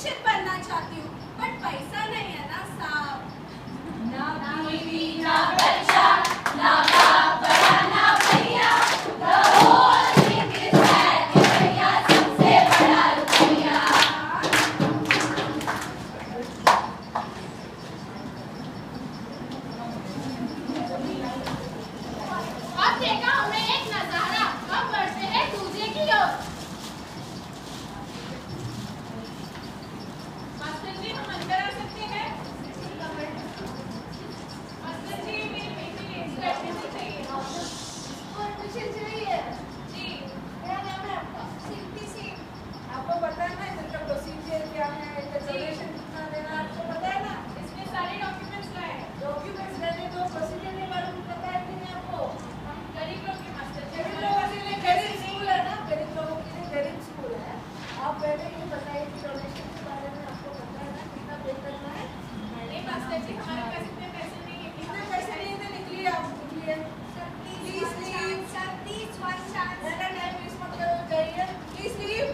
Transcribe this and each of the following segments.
शिक्षित बनना चाहती हूँ, बट पैसा नहीं है ना साहब। ना बीवी ना बच्चा ना बाप बड़ा ना भैया, the whole thing is bad कि भैया सबसे बड़ा रुपया। अब देखा हमने एक नजारा, अब बढ़ते हैं दूसरे की ओर। मास्टर जी हम अंदर आ सकते हैं? मास्टर जी मेरी बेटी ने एडमिशन चाहिए। एडमिशन चाहिए? जी। क्या नाम है आपका? शिल्पी सिंह। आपको पता है ना इनका प्रोसीजर क्या है, रिजर्वेशन कितना देना है, आपको पता है ना? इसमें सारे डॉक्यूमेंट्स लाए। डॉक्यूमेंट्स लेने तो प्रोसीजर नहीं मालूम, पता है कि नहीं आपको? गरीब लोग के मास्टर जी, गरीब लोगों के लिए गरीब स्कूल है ना, गरीब लोगों के लिए गरीब स्कूल है। आप पहले ये बताइए कि डोनेशन के बारे में आपको पता है ना, कितना पे करना है? नहीं मास्टर जी हमारे पास इतने पैसे नहीं है। कितने पैसे नहीं है? निकलिए आप, निकलिए। Please leave sir, please one chance. मेरा टाइम वेस्ट मत करो, जाइए please leave.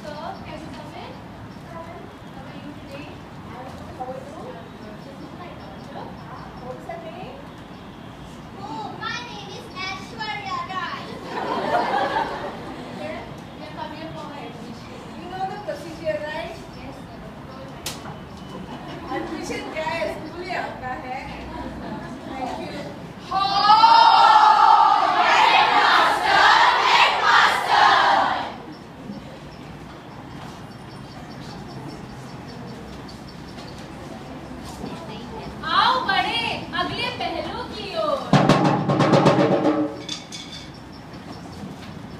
So can you come in? How are you today? How are you? This is my daughter. What's her name? Oh, my name is Aishwarya Rai. Yeah, come here for my admission. You know the procedure, right? Yes, sir. Admission क्या है? School ही आपका है। Thank you. आओ बढ़े अगले पहलू की ओर।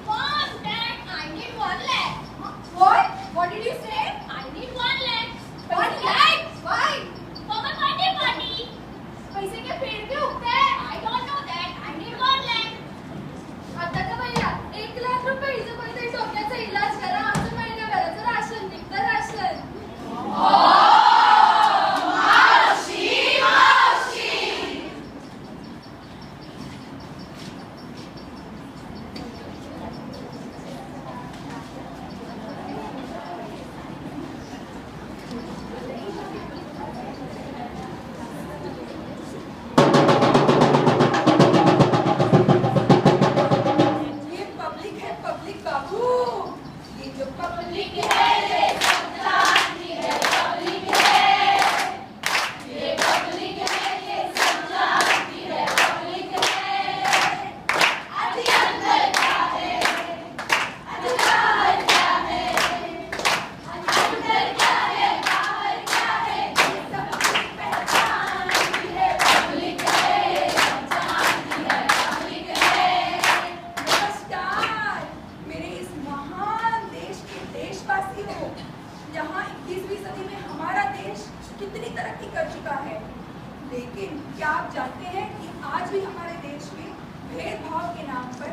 Mom, Dad, I need 1 lakh. What? What did you say? I need 1 lakh 1 lakh? Why? for my birthday party. पैसे के पेड़ पे उगते हैं। I don't know that. I need 1 lakh. आता का भैया 1 लाख रुपए हिचं कोणीतरी डोक्याचा इलाज करा, आमचं महिन्याभराचं राशन निघतं राशन। ये पब्लिक है, पब्लिक बाबू। ये जो पब्लिक है ये सब जानती है, पब्लिक है। ये पब्लिक है ये सब जानती है, पब्लिक है। अति अंदर क्या है, अति बाहर क्या है, अंदर क्या है बाहर क्या है, ये सब पहचानती है, पब्लिक है, सब जानती है, पब्लिक है। नमस्कार मेरे इस महान देश के देशवासियों, यहाँ 21वीं सदी में हमारा देश कितनी तरक्की कर चुका है, लेकिन क्या आप जानते हैं कि आज भी हमारे देश में भेदभाव के नाम पर,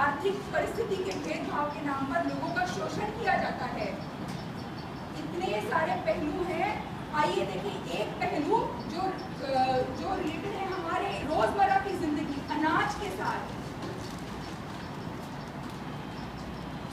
आर्थिक परिस्थिति के भेदभाव के नाम पर लोगों का शोषण किया जाता है। इतने सारे पहलू हैं, आइए देखें एक पहलू जो रिलेटेड है हमारे रोजमर्रा की जिंदगी, अनाज के साथ।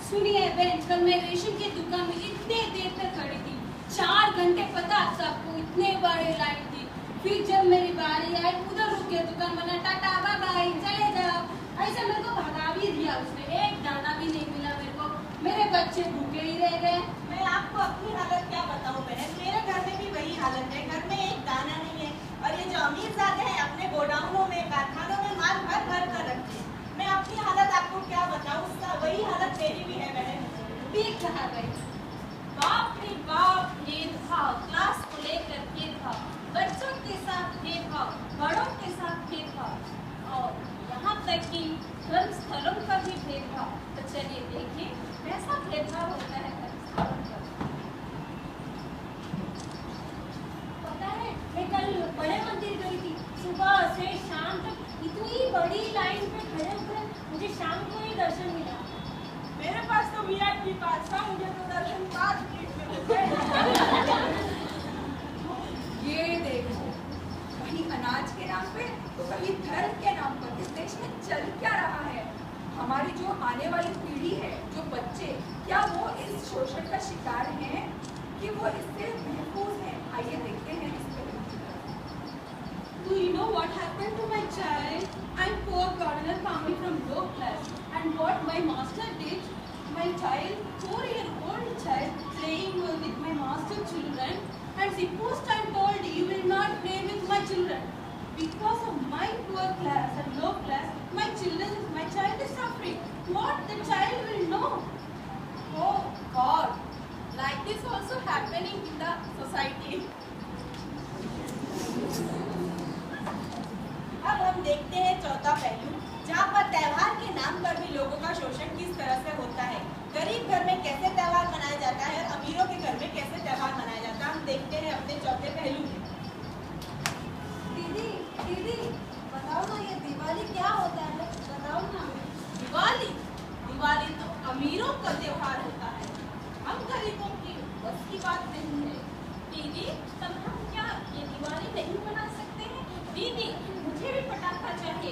सुनिए बहन, कल मैं रेशम की दुकान में इतने देर तक खड़ी थी, 4 घंटे, पता सबको इतने बड़े लाइन थी। फिर जब मेरी बारी आई उधर रुक गया दुकान वाला, टाटा बाय बाय चले जाओ, ऐसा मेरे को भगा भी दिया उसने, एक दाना भी नहीं मिला मेरे को, मेरे बच्चे भूखे ही रह गए। मैं आपको अपनी हालत क्या बताऊं बहन, मेरे घर में भी वही हालत है, घर में एक दाना नहीं है। और ये जो अमीरजादे हैं अपने गोडाउनों में, कारखानों में माल भर भर कर रखते हैं। मैं अपनी हालत आपको क्या बताऊं, उसका वही हालत मेरी भी है बहन। ठीक कहा गई। बाप रे बाप, भेदभाव, क्लास को लेकर भेदभाव, बच्चों के साथ भेदभाव, बड़ों के साथ भेदभाव, और यहाँ तक कि धर्म स्थलों का भी भेदभाव। तो चलिए देखिए कैसा भेदभाव होता है धर्म स्थलों पर। पता है मैं कल बड़े मंदिर गई थी, सुबह से शाम तक इतनी बड़ी लाइन पे खड़े होकर मुझे शाम को ही दर्शन मिला। मेरे पास तो VIP पास था, मुझे तो दर्शन 5 मिनट में हो गए। ये देखो, कहीं अनाज के नाम पे तो कहीं धर्म के नाम पर इस देश में चल क्या रहा है। हमारी जो आने वाली पीढ़ी है, जो बच्चे, क्या वो इस शोषण का शिकार हैं कि वो इससे महफूज हैं? आइए देखते हैं इस पहलू की तरफ। Do you know what happened to my child? I'm poor gardener coming from low class, and what my master did, my child, 4-year-old child, playing with my master children, and supposed I'm told you will not play with my children. Because of my poor class and low class, my child is suffering. What the child will know? Oh God, like this also happening in the society. अब हम देखते हैं चौथा पहलू, जहाँ पर त्योहार के नाम पर भी लोगों का शोषण किस तरह से होता है। गरीब घर में कैसे त्योहार मनाया जाता है, अमीरों के घर में कैसे त्योहार मनाया जाता है, हम देखते हैं अपने चौथे पहलू में। दीदी, बताओ ना ये दिवाली क्या होता है? बताओ ना। दिवाली तो अमीरों का त्योहार होता है, हम गरीबों की बस की बात नहीं है। दीदी, तब हम क्या ये दिवाली नहीं मना सकते हैं? दीदी, मुझे भी पटाखा चाहिए।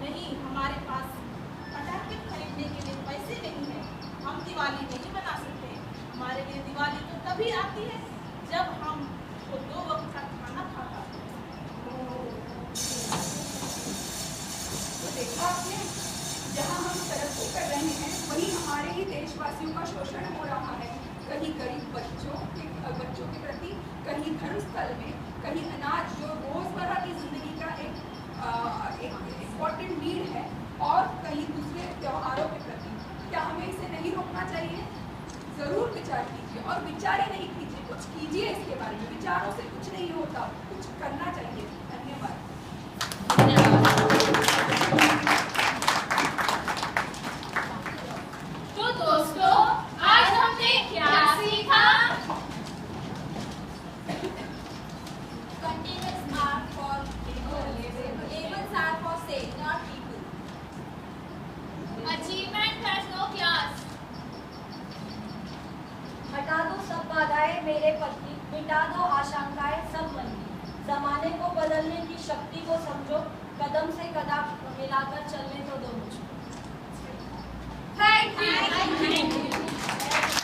नहीं, हमारे पास पटाखे खरीदने के लिए पैसे नहीं है, हम दिवाली नहीं मना सकते। हमारे लिए दिवाली तो तभी आती है जब हम वो 2 वक्त का खाना खा पाते हैं। तो देखा आपने, जहाँ हम तरक्की कर रहे हैं वहीं हमारे ही देशवासियों का शोषण हो रहा है। कहीं गरीब बच्चों के प्रति, कहीं धर्मस्थल में, कहीं अनाज जो रोजमर्रा की जिंदगी का एक इम्पोर्टेंट नीड है, और कहीं दूसरे त्योहारों के प्रति। क्या हमें इसे नहीं रोकना चाहिए? जरूर विचार कीजिए, और विचार ही नहीं कीजिए, कुछ कीजिए इसके बारे में। विचारों से कुछ नहीं होता, कुछ करना चाहिए। धन्यवाद। तो दोस्तों, आज हमने क्या सीखा? Continuous are for labels are for sale, not people. Achievement has no class. हटा दो सब बाधाएं मेरे पति, मिटा दो आशंकाएं सब मन की। जमाने को बदलने की शक्ति को समझो, कदम से कदम मिलाकर चलने तो दो मुझको। Thank you.